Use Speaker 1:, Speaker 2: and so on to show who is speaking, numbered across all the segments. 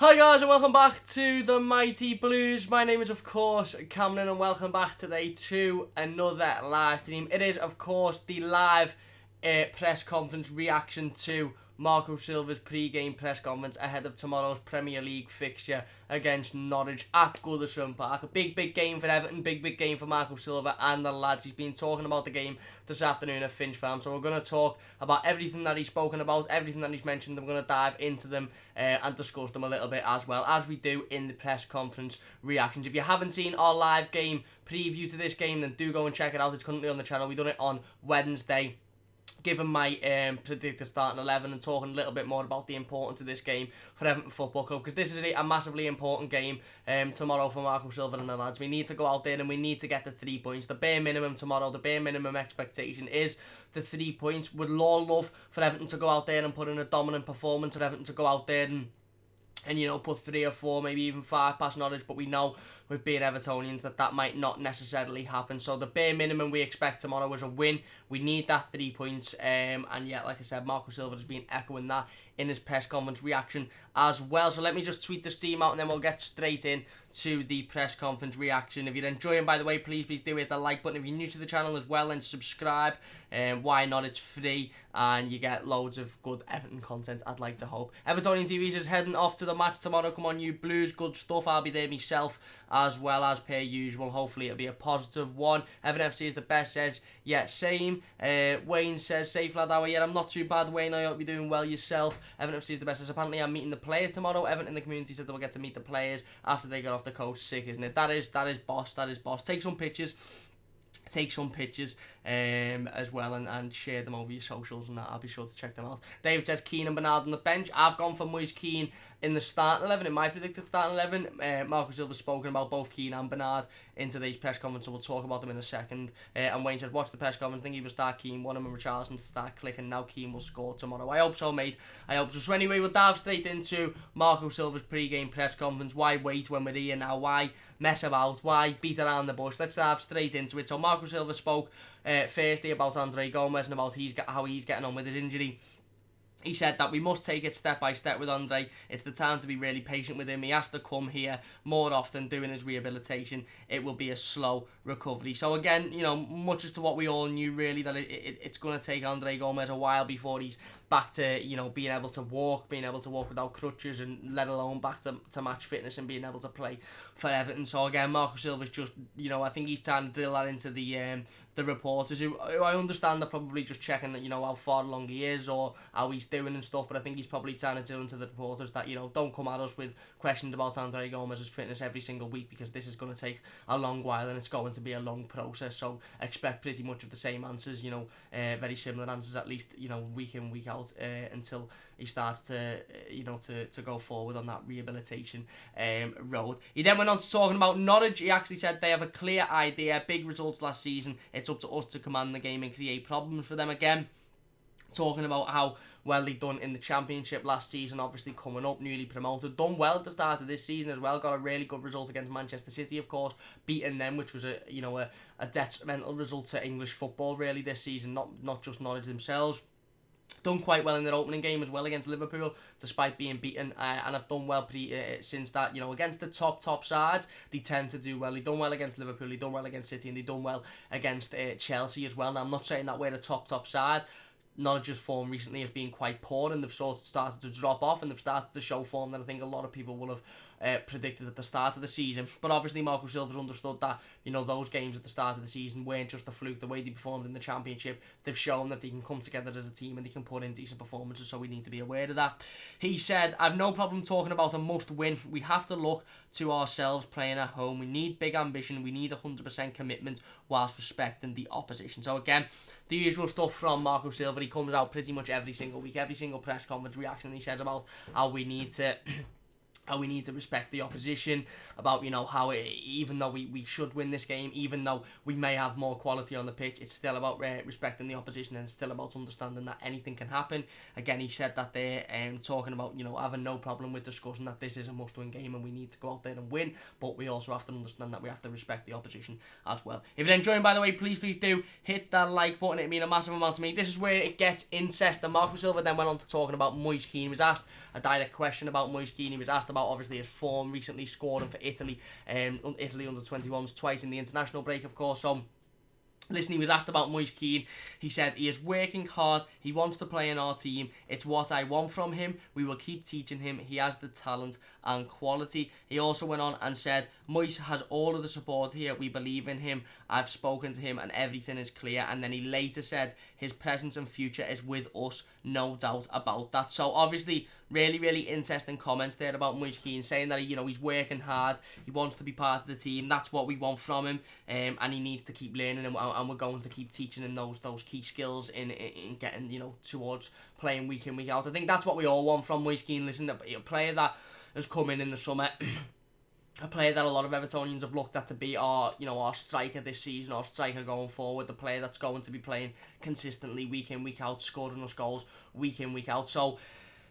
Speaker 1: Hi guys and welcome back to the Mighty Blues. My name is of course Cameron and welcome back today to another live stream. It is of course the live press conference reaction to Marco Silva's pre-game press conference ahead of tomorrow's Premier League fixture against Norwich at Goodison Park. A big game for Everton, big game for Marco Silva and the lads. He's been talking about the game this afternoon at Finch Farm, so we're going to talk about everything that he's spoken about, everything that he's mentioned. We're going to dive into them and discuss them a little bit as well as we do in the press conference reactions. If you haven't seen our live game preview to this game, then do go and check it out. It's currently on the channel. We've done it on Wednesday, given my predicted starting 11 and talking a little bit more about the importance of this game for Everton Football Club, because this is a massively important game tomorrow for Marco Silva and the lads. We need to go out there and we need to get the 3 points. The bare minimum tomorrow, the bare minimum expectation is the 3 points. We'd all love for Everton to go out there and put in a dominant performance, for Everton to go out there and you know, put 3 or 4, maybe even 5 past Norwich, but we know with being Evertonians that might not necessarily happen. So the bare minimum we expect tomorrow is a win. We need that 3 points, and yeah, like I said, Marco Silva has been echoing that in his press conference reaction as well. So let me just tweet the steam out and then we'll get straight in to the press conference reaction. If you're enjoying, by the way, please do hit the like button. If you're new to the channel as well, then subscribe. Why not? It's free and you get loads of good Everton content, I'd like to hope. Evertonian TV is heading off to the match tomorrow. Come on, you Blues, good stuff. I'll be there myself as well as per usual. Hopefully it'll be a positive one. Everton FC is the best, says, yeah, same. Wayne says, safe lad, how are you? I'm not too bad, Wayne. I hope you're doing well yourself. Everton FC is the best. As apparently I'm meeting the players tomorrow. Everton in the community said they'll get to meet the players after they get off the coach. Sick, isn't it? That is boss. Take some pictures as well and share them over your socials and that. I'll be sure to check them out. David says Kean and Bernard on the bench. I've gone for Moise Kean in the starting 11, in my predicted starting 11. Marco Silva's spoken about both Kean and Bernard in today's press conference, so we'll talk about them in a second. And Wayne says, watch the press conference, think he will start Kean, want him and Richarlison to start clicking. Now Kean will score tomorrow. I hope so, mate. I hope so. So anyway, we'll dive straight into Marco Silva's pre-game press conference. Why wait when we're here now? Why mess about? Why beat around the bush? Let's dive straight into it. So Marco Silva spoke firstly about Andre Gomes and about how he's getting on with his injury. He said that we must take it step by step with Andre. It's the time to be really patient with him. He has to come here more often doing his rehabilitation. It will be a slow recovery. So again, you know, much as to what we all knew really, that it's going to take Andre Gomes a while before he's back to, you know, being able to walk without crutches, and let alone back to match fitness and being able to play for Everton. So again, Marco Silva's just, you know, I think he's trying to drill that into the reporters who I understand are probably just checking that, you know, how far along he is or how he's doing and stuff, but I think he's probably trying to drill into the reporters that, you know, don't come at us with questions about Andre Gomes' fitness every single week, because this is going to take a long while and it's going to be a long process. So expect pretty much of the same answers, you know, very similar answers at least, you know, week in, week out, until he starts to, you know, to go forward on that rehabilitation road. He then went on to talking about Norwich. He actually said they have a clear idea, big results last season. It's up to us to command the game and create problems for them again. Talking about how well they've done in the Championship last season, obviously coming up, newly promoted. Done well at the start of this season as well. Got a really good result against Manchester City, of course, beating them, which was a detrimental result to English football really this season, not just Norwich themselves. Done quite well in their opening game as well against Liverpool, despite being beaten, and have done well since that. You know, against the top sides, they tend to do well. They've done well against Liverpool, they've done well against City, and they've done well against Chelsea as well. Now, I'm not saying that we're the top side. Norwich's form recently has been quite poor, and they've sort of started to drop off, and they've started to show form that I think a lot of people will have predicted at the start of the season. But obviously Marco Silva's understood that, you know, those games at the start of the season weren't just a fluke. The way they performed in the Championship, they've shown that they can come together as a team and they can put in decent performances, so we need to be aware of that. He said, I've no problem talking about a must win. We have to look to ourselves playing at home. We need big ambition. We need 100% commitment whilst respecting the opposition. So again, the usual stuff from Marco Silva. He comes out pretty much every single week, every single press conference reaction, and he says about how we need to respect the opposition, about, you know, how even though we should win this game, even though we may have more quality on the pitch, it's still about respecting the opposition, and it's still about understanding that anything can happen. Again, he said that they're talking about, you know, having no problem with discussing that this is a must-win game and we need to go out there and win, but we also have to understand that we have to respect the opposition as well. If you're enjoying, by the way, please do hit that like button. It means a massive amount to me. This is where it gets incest. And Marco Silva then went on to talking about Moise Kean. He was asked a direct question about Moise Kean. He was asked about obviously his form recently, scoring for Italy, Italy under 21s twice in the international break, of course. So listen, he was asked about Moise Kean. He said, he is working hard. He wants to play in our team. It's what I want from him. We will keep teaching him. He has the talent and quality. He also went on and said, Moise has all of the support here. We believe in him. I've spoken to him and everything is clear. And then he later said, his presence and future is with us. No doubt about that. So obviously, really, really interesting comments there about Moise Kean, saying that he's working hard. He wants to be part of the team. That's what we want from him. And he needs to keep learning, and we're going to keep teaching him those key skills in getting towards playing week in, week out. I think that's what we all want from Moise Kean. Listen, a player that has come in the summer. A player that a lot of Evertonians have looked at to be our striker this season, our striker going forward, the player that's going to be playing consistently week in, week out, scoring us goals week in, week out. So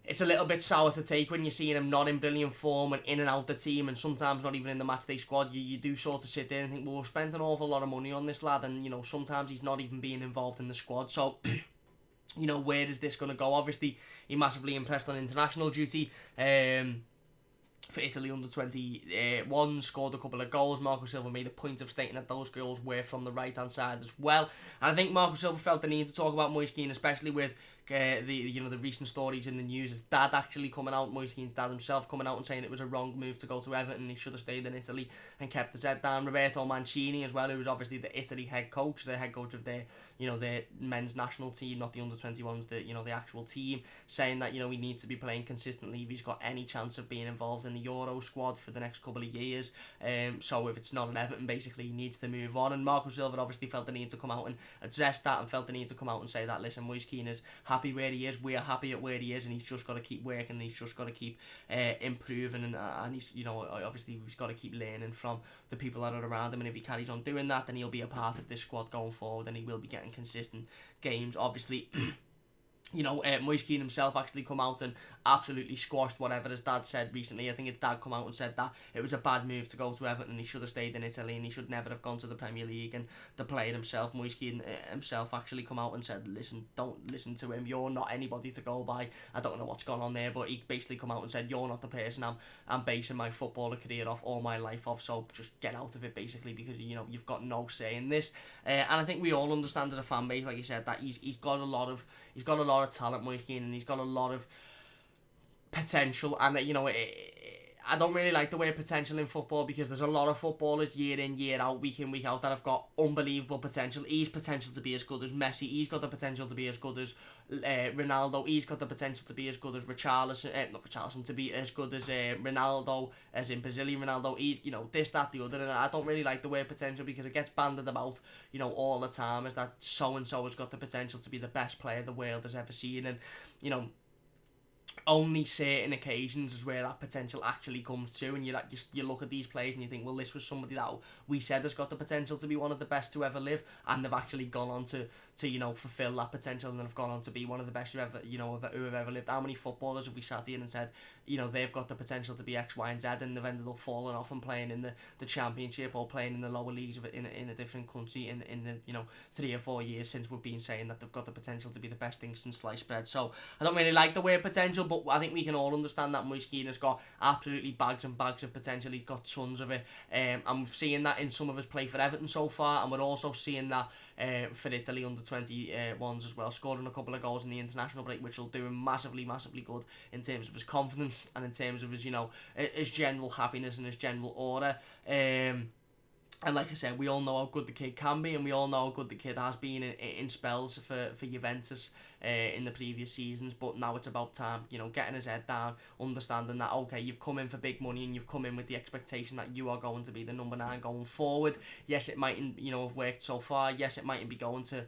Speaker 1: it's a little bit sour to take when you're seeing him not in brilliant form and in and out the team, and sometimes not even in the matchday squad. You do sort of sit there and think, well, we've spent an awful lot of money on this lad, and sometimes he's not even being involved in the squad. So where is this going to go? Obviously, he massively impressed on international duty. For Italy under 21, scored a couple of goals. Marco Silva made a point of stating that those goals were from the right hand side as well. And I think Marco Silva felt the need to talk about Moise Kean, especially with the recent stories in the news. His dad actually coming out, Moise Kean's dad himself coming out and saying it was a wrong move to go to Everton. He should have stayed in Italy and kept his head down. Roberto Mancini as well, who was obviously the Italy head coach, the head coach of their men's national team, not the under 21s, the actual team, saying that he needs to be playing consistently if he's got any chance of being involved in the Euro squad for the next couple of years. So if it's not an Everton, basically he needs to move on. And Marco Silva obviously felt the need to come out and address that, and felt the need to come out and say that, listen, Moise Kean is happy where he is, we're happy at where he is, and he's just got to keep working, and he's just got to keep improving, and he's obviously he's got to keep learning from the people that are around him, and if he carries on doing that, then he'll be a part of this squad going forward, and he will be getting consistent games. Obviously Moise Kean himself actually come out and absolutely squashed whatever his dad said recently. I think his dad come out and said that it was a bad move to go to Everton, and he should have stayed in Italy, and he should never have gone to the Premier League. And the player himself, Moise Kean himself, actually come out and said, listen, don't listen to him, you're not anybody to go by. I don't know what's gone on there, but he basically come out and said, you're not the person I'm basing my footballer career off, all my life off, so just get out of it, basically, because you've got no say in this. And I think we all understand as a fan base, like you said, that he's got a lot of talent, Moise Kean, and he's got a lot of potential. And I don't really like the word potential in football, because there's a lot of footballers year in, year out, week in, week out, that have got unbelievable potential. He's potential to be as good as Messi. He's got the potential to be as good as Ronaldo. He's got the potential to be as good as Richarlison, to be as good as Ronaldo, as in Brazilian Ronaldo. He's, this, that, the other. And I don't really like the word potential, because it gets banded about, all the time, is that so-and-so has got the potential to be the best player the world has ever seen. And, only certain occasions is where that potential actually comes to, and you look at these players and you think, well, this was somebody that we said has got the potential to be one of the best to ever live, and they've actually gone on to fulfill that potential, and then have gone on to be one of the best who have ever lived. How many footballers have we sat here and said, they've got the potential to be X, Y, and Z, and they've ended up falling off and playing in the Championship or playing in the lower leagues in a different country in the 3 or 4 years since we've been saying that they've got the potential to be the best thing since sliced bread. So I don't really like the word potential, but I think we can all understand that Moise Kean has got absolutely bags and bags of potential. He's got tons of it, and we're seeing that in some of his play for Everton so far, and we're also seeing that for Italy under 21s as well, scoring a couple of goals in the international break, which will do him massively good in terms of his confidence and in terms of his his general happiness and his general aura. And like I said, we all know how good the kid can be, and we all know how good the kid has been in spells for Juventus in the previous seasons. But now it's about time, getting his head down, understanding that, okay, you've come in for big money, and you've come in with the expectation that you are going to be the number 9 going forward. Yes, it mightn't, have worked so far. Yes, it mightn't be going to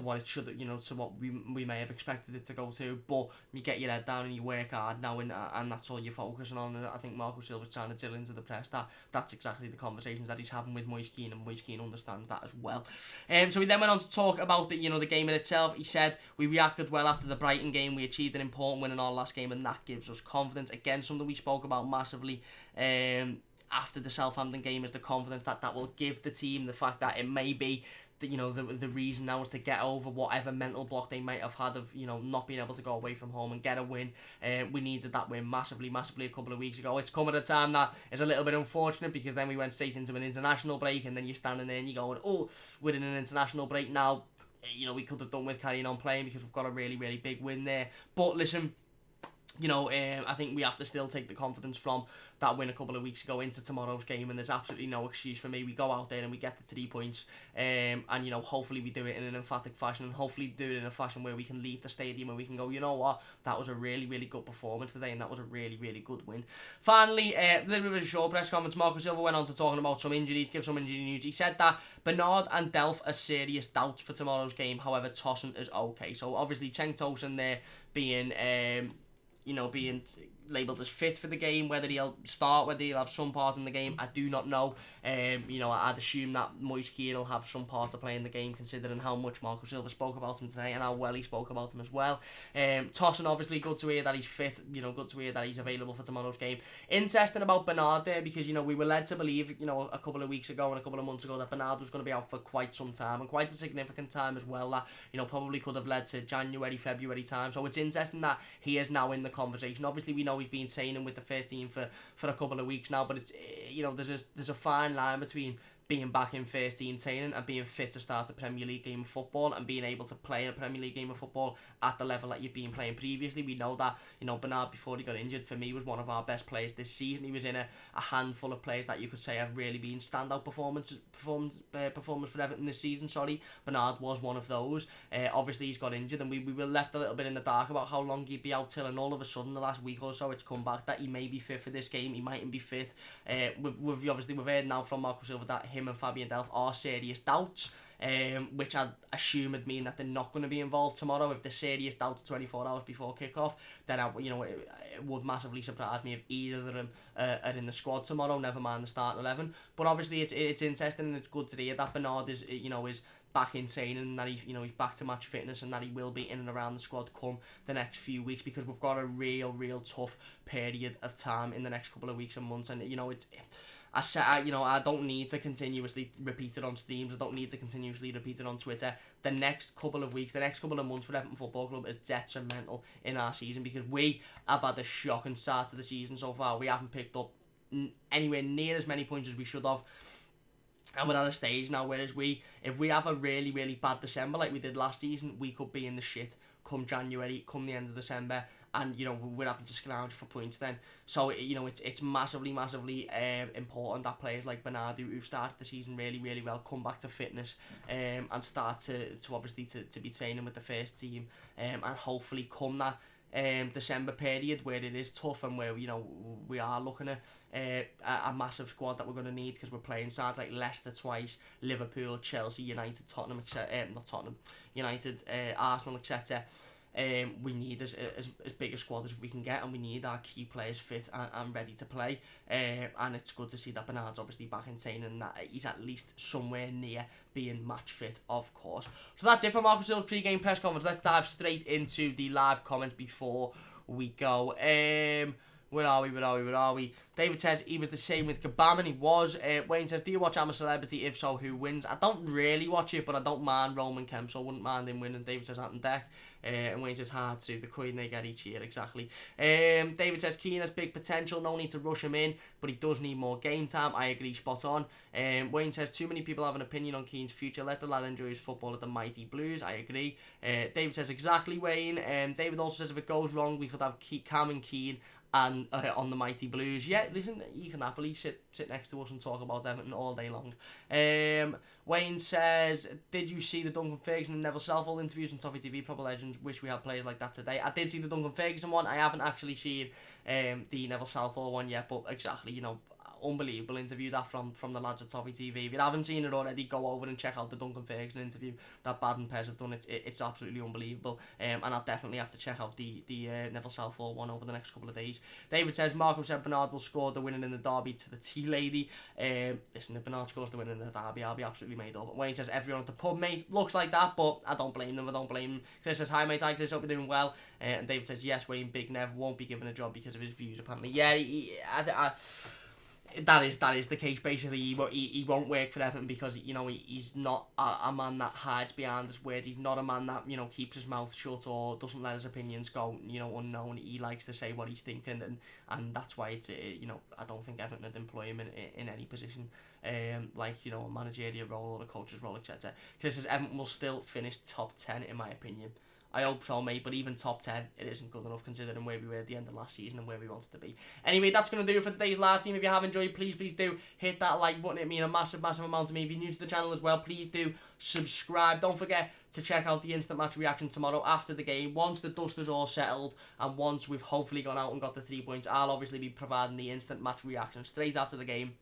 Speaker 1: what it should, to what we may have expected it to go to, but you get your head down and you work hard now, and that's all you're focusing on. And I think Marco Silva's trying to drill into the press that's exactly the conversations that he's having with Moise Kean, and Moise Kean understands that as well. So he then went on to talk about the game in itself. He said, we reacted well after the Brighton game, we achieved an important win in our last game, and that gives us confidence. Again, something we spoke about massively after the Southampton game, is the confidence that will give the team, the fact that it may be the reason now is to get over whatever mental block they might have had of not being able to go away from home and get a win. We needed that win massively a couple of weeks ago. It's come at a time that is a little bit unfortunate, because then we went straight into an international break, and then you're standing there and you're going, oh, we're in an international break now. We could have done with carrying on playing, because we've got a really, really big win there. But listen, I think we have to still take the confidence from that win a couple of weeks ago into tomorrow's game, and there's absolutely no excuse for me. We go out there and we get the 3 points, and hopefully we do it in an emphatic fashion, and hopefully do it in a fashion where we can leave the stadium and we can go, you know what, that was a really, really good performance today, and that was a really, really good win. Finally, a little bit of a short press conference. Marco Silva went on to talking about some injuries, give some injury news. He said that Bernard and Delph are serious doubts for tomorrow's game, however Tosin is okay. So obviously Cenk Tosin there being being labelled as fit for the game. Whether he'll start, whether he'll have some part in the game, I do not know. I'd assume that Moise Kean will have some part to play in the game, considering how much Marco Silva spoke about him today and how well he spoke about him as well. Tosin, obviously, good to hear that he's fit, good to hear that he's available for tomorrow's game. Interesting about Bernard there, because, we were led to believe, a couple of weeks ago and a couple of months ago that Bernard was going to be out for quite some time, and quite a significant time as well, that, probably could have led to January, February time. So it's interesting that he is now in the conversation. Obviously, we know he's been training with the first team for a couple of weeks now, but it's, there's a fine line between being back in first team training and being fit to start a Premier League game of football, and being able to play in a Premier League game of football at the level that you've been playing previously. We know that, Bernard, before he got injured, for me, was one of our best players this season. He was in a handful of players that you could say have really been standout performers for Everton this season. Bernard was one of those. Obviously, he's got injured, and we were left a little bit in the dark about how long he'd be out till, and all of a sudden, the last week or so, it's come back that he may be fit for this game, he mightn't be fit. We've heard now from Marco Silva that him and Fabian Delph are serious doubts, which I assume would mean that they're not going to be involved tomorrow. If they're serious doubts 24 hours before kickoff, then it would massively surprise me if either of them are in the squad tomorrow, never mind the starting 11. But obviously it's interesting, and it's good to hear that Bernard is back in training, and that he's back to match fitness, and that he will be in and around the squad come the next few weeks, because we've got a real tough period of time in the next couple of weeks and months. And I don't need to continuously repeat it on streams. I don't need to continuously repeat it on Twitter. The next couple of weeks, the next couple of months for Everton Football Club is detrimental in our season, because we have had a shocking start to the season so far. We haven't picked up anywhere near as many points as we should have. And we're at a stage now where if we have a really, really bad December like we did last season, we could be in the shit come January, come the end of December, and we're having to scrounge for points then. So it's massively important that players like Bernard, who started the season really, really well, come back to fitness, and start to obviously to be training with the first team, and hopefully come that December period where it is tough, and where we are looking at a massive squad that we're going to need, because we're playing sides like Leicester twice, Liverpool, Chelsea, United, Tottenham, United, Arsenal, etc. We need as big a squad as we can get, and we need our key players fit and ready to play. And it's good to see that Bernard's obviously back in training, and that he's at least somewhere near being match fit, of course. So that's it for Marco Silva's pre-game press conference. Let's dive straight into the live comments before we go. Where are we? David says he was the same with Gabam, and he was. Wayne says, do you watch I'm a Celebrity? If so, who wins? I don't really watch it, but I don't mind Roman Kemp, so I wouldn't mind him winning. David says, Ant Deck. And Wayne says, hard to. The coin they get each year, exactly. David says, Kean has big potential, no need to rush him in, but he does need more game time. I agree, spot on. Wayne says, too many people have an opinion on Kean's future. Let the lad enjoy his football at the mighty Blues. I agree. David says, exactly, Wayne. David also says, if it goes wrong, we could have Cam and Kean and on the mighty Blues. Yeah, listen, you can happily sit next to us and talk about Everton all day long. Wayne says, did you see the Duncan Ferguson and Neville Southall interviews on Toffee TV? Proper legends. Wish we had players like that today. I did see the Duncan Ferguson one. I haven't actually seen the Neville Southall one yet, but exactly, unbelievable interview that from the lads at Toffee TV. If you haven't seen it already, go over and check out the Duncan Ferguson interview that Bad and Pez have done. It's absolutely unbelievable, and I'll definitely have to check out the Neville Southall one over the next couple of days. David says, Marco said Bernard will score the winning in the derby to the tea lady. Listen, if Bernard scores the winning in the derby, I'll be absolutely made up. Wayne says, everyone at the pub, mate. Looks like that, but I don't blame them. Chris says, hi mate, hi Chris, hope you're doing well. And David says, yes, Wayne, Big Nev won't be given a job because of his views apparently. Yeah, That is the case. Basically, he won't work for Everton because he's not a man that hides behind his word. He's not a man that keeps his mouth shut or doesn't let his opinions go unknown. He likes to say what he's thinking, and that's why it's I don't think Everton would employ him in any position, like a managerial role or a coach's role, etc. Because Everton will still finish top 10 in my opinion. I hope so, mate, but even top 10, it isn't good enough considering where we were at the end of last season and where we wanted to be. Anyway, that's going to do it for today's live stream. If you have enjoyed, please do hit that like button. It means a massive amount to me. If you're new to the channel as well, please do subscribe. Don't forget to check out the instant match reaction tomorrow after the game. Once the dust is all settled and once we've hopefully gone out and got the 3 points, I'll obviously be providing the instant match reaction straight after the game.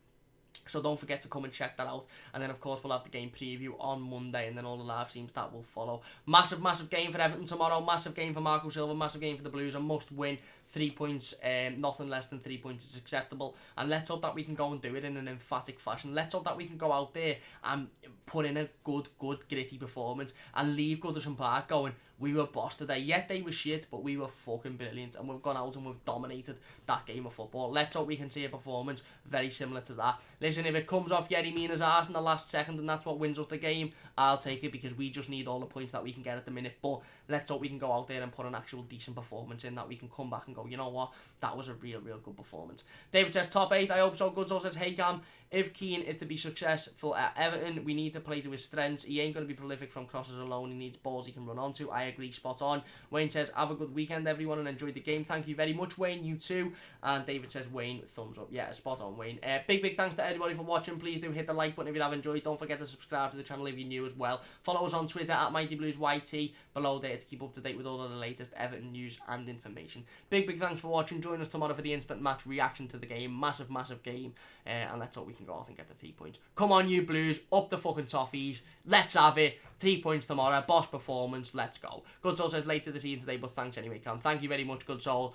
Speaker 1: So don't forget to come and check that out. And then, of course, we'll have the game preview on Monday and then all the live streams that will follow. Massive game for Everton tomorrow. Massive game for Marco Silva. Massive game for the Blues. A must win. 3 points. Nothing less than 3 points is acceptable. And let's hope that we can go and do it in an emphatic fashion. Let's hope that we can go out there and put in a good, gritty performance and leave Goodison Park going, we were boss today. Yet they were shit, but we were fucking brilliant. And we've gone out and we've dominated that game of football. Let's hope we can see a performance very similar to that. Listen, if it comes off Yerry Mina's arse in the last second and that's what wins us the game, I'll take it because we just need all the points that we can get at the minute. But let's hope we can go out there and put an actual decent performance in that we can come back and go, you know what, that was a real good performance. David says top 8, I hope so. Goodsall says, hey Cam, if Kean is to be successful at Everton, we need to play to his strengths. He ain't going to be prolific from crosses alone. He needs balls he can run onto. I agree, spot on. Wayne says, have a good weekend, everyone, and enjoy the game. Thank you very much, Wayne. You too. And David says, Wayne, thumbs up. Yeah, spot on, Wayne. Big thanks to everybody for watching. Please do hit the like button if you have enjoyed. Don't forget to subscribe to the channel if you're new as well. Follow us on Twitter at MightyBluesYT below there to keep up to date with all of the latest Everton news and information. Big thanks for watching. Join us tomorrow for the instant match reaction to the game. Massive game. And let's hope we can go out and get the 3 points. Come on, you Blues. Up the fucking toffees. Let's have it. 3 points tomorrow. Boss performance. Let's go. Good Soul says late to the scene today, but thanks anyway, Cam. Thank you very much, Good Soul.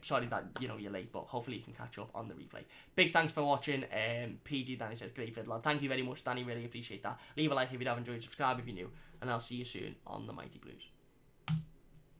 Speaker 1: Sorry that you're late, but hopefully you can catch up on the replay. Big thanks for watching. PG Danny says great vid, lad. Thank you very much, Danny. Really appreciate that. Leave a like if you have enjoyed. Subscribe if you're new, and I'll see you soon on the Mighty Blues.